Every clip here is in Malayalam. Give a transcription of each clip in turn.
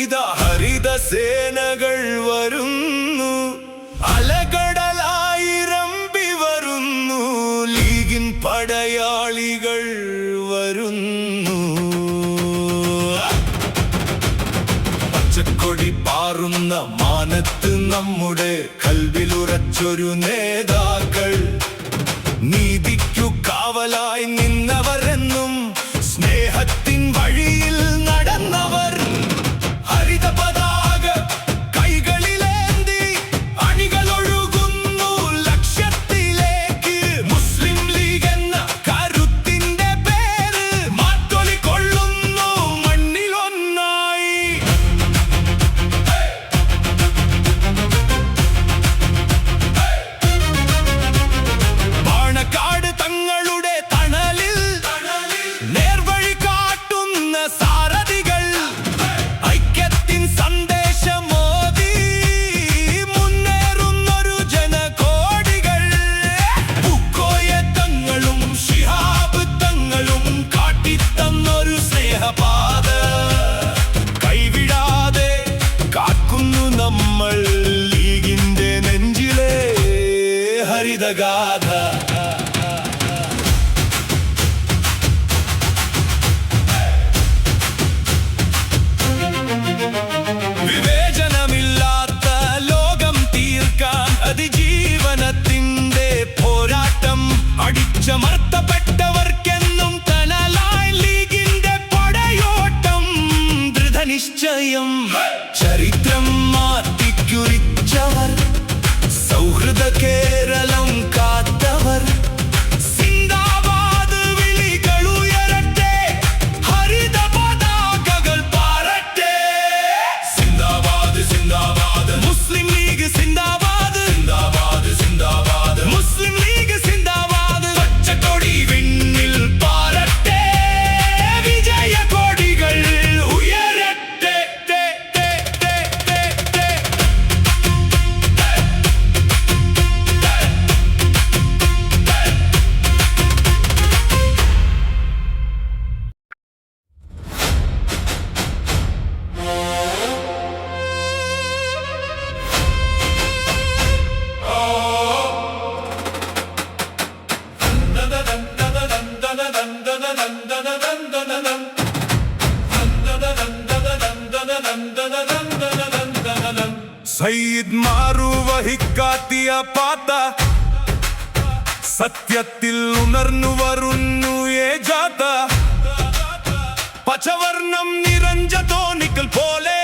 ഇതാ ഹരിത സേനകൾ വരുന്നു, അലകടലായിരമ്പി വരുന്നു, ലീഗിൻ പടയാളികൾ വരുന്നു. പച്ചക്കൊടി പാറുന്ന മാനത്ത് നമ്മുടെ കൽവിലുറച്ചൊരു നേതാക്കൾ, നീതിക്കു കാവലായി നിന്നവരെന്നും സ്നേഹത്തിൻ വഴിയിൽ നടന്നവർ. ഹരിത പതാക കൈകളിലേന്തി അണികളൊഴുകുന്നു ലക്ഷ്യത്തിലേക്ക്. മുസ്ലിം ലീഗ് എന്ന കരുത്തിന്റെ പേര് മാറ്റൊലിക്കൊള്ളുന്നു മണ്ണിലൊന്നായി. പാണക്കാട് തങ്ങളുടെ തണലിൽ നേർവഴി കാട്ടുന്ന സാരഥികൾ, ഐക്യത്തിൻ സന്ദേശമോദി മുന്നേറുന്നൊരു ജനകോടികൾ. പൂക്കോയ തങ്ങളും ശിഹാബ് തങ്ങളും കാട്ടിത്തന്നൊരു സ്നേഹപാത കൈവിടാതെ കാക്കുന്നു നമ്മൾ ലീഗിന്റെ നെഞ്ചിലെ ഹരിതഗാഥ. വിവേചനമില്ലാത്ത ലോകം തീർക്കാൻ അതിജീവനത്തിന്റെ പോരാട്ടം, അടിച്ചമർത്തപ്പെട്ടവർക്കെന്നും തണലായി ലീഗിന്റെ പടയോട്ടം. ദൃഢനിശ്ചയം ചരിത്രം മാറ്റിക്കുറിച്ചവർ, സൗഹൃദ കേരളം കാത്തവർ. സിന്ദാബാദ് വിളികളുയരട്ടെ, ഹരിത പതാകകൾ പാറട്ടെ. സിന്ദാബാദ് സിന്ദാബാദ് മുസ്ലിം ലീഗ് സിന്ദാബാദ്, സിന്ദാബാദ് സിന്ദാബാദ് മുസ്ലിം ലീഗ് സിന്ദാബാദ്. പച്ചക്കൊടി വിണ്ണിൽ പാറട്ടെ, വിജയക്കൊടികൾ ഉയരട്ടെ. സയ്യിദ് മാറു വഹിക്കാത്തിയ പാത, സത്യത്തിൽ ഉണർന്നു വരുന്നു ഏ ജാഥ. പച്ചവർണം നിറഞ്ച തോണികൾ പോലെ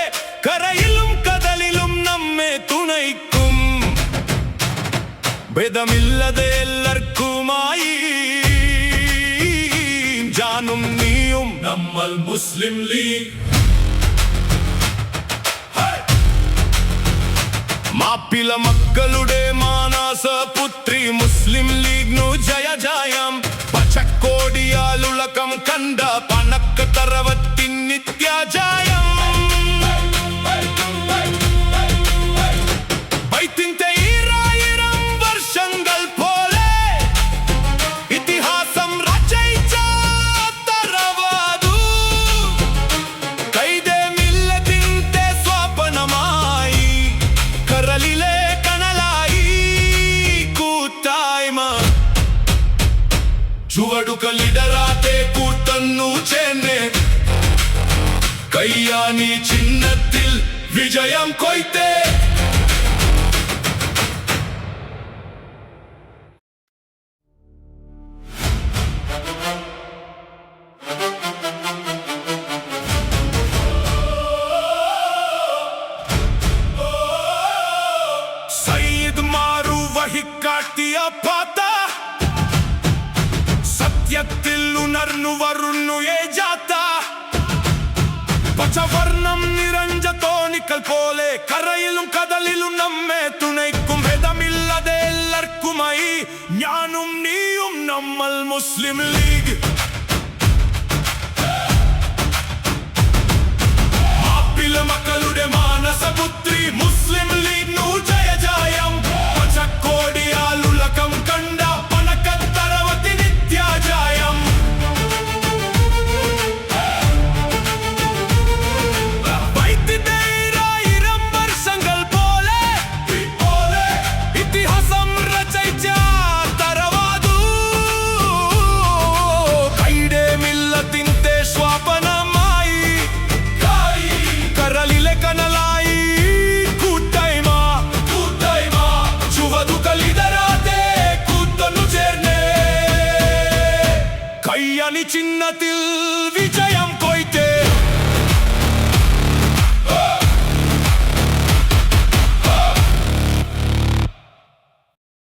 കരയിലും കടലിലും നമ്മെ തുണയ്ക്കും. ഭേദമില്ലതെ എല്ലാവർക്കുമായി ജാനും നീയും നമ്മൾ മുസ്ലിം ലീഗ്. മാപ്പിള മക്കളുടെ മാനസ പുത്രി മുസ്ലിം ലീഗ് ജയ ജയം. പച്ചക്കോടിയാലുളക്കം കണ്ട പണക്ക തറവത്തിൻ നിത്യജയം. ബൈത്തിന്റെ 1000 വർഷങ്ങൾ പോലെ ഇതിഹാസം രചയിച്ച തറവാദു, കൈതേ മില്ലത്തിന്റെ സ്വപ്നമായി കരളിലെ കനലായി കൂട്ടായ്മ. ചുവടുകളിടരാതെ കൂട്ടുന്നു ചേർന്ന്, കയ്യാനി ചിഹ്നത്തിൽ വിജയം കൊയ്ത്തേ. സയ്യിദ് മാറു വഹിക്കാട്ടിയ പാത, സത്യത്തിൽ ഉണർന്നു വരുന്നു ഏ ജാഥ. പച്ചവർണം നിറഞ്ച തോണികൾ പോലെ കരയിലും കടലിലും നമ്മെ തുണയ്ക്കും. ഭേദമില്ലതെ എല്ലാവർക്കുമായി ഞാനും നീയും നമ്മൾ മുസ്ലിം ലീഗ്. മാപ്പിള മക്കളുടെ മാനസ പുത്രി മുസ്ലിം ലീഗ് ജയ ജയം. പച്ചക്കോടിയാലുളക്കം കണ്ട പണക്കത്തറവത്തി നിത്യജയം. വൈദ്യുത കയ്യണി ചിഹ്നത്തിൽ വിജയം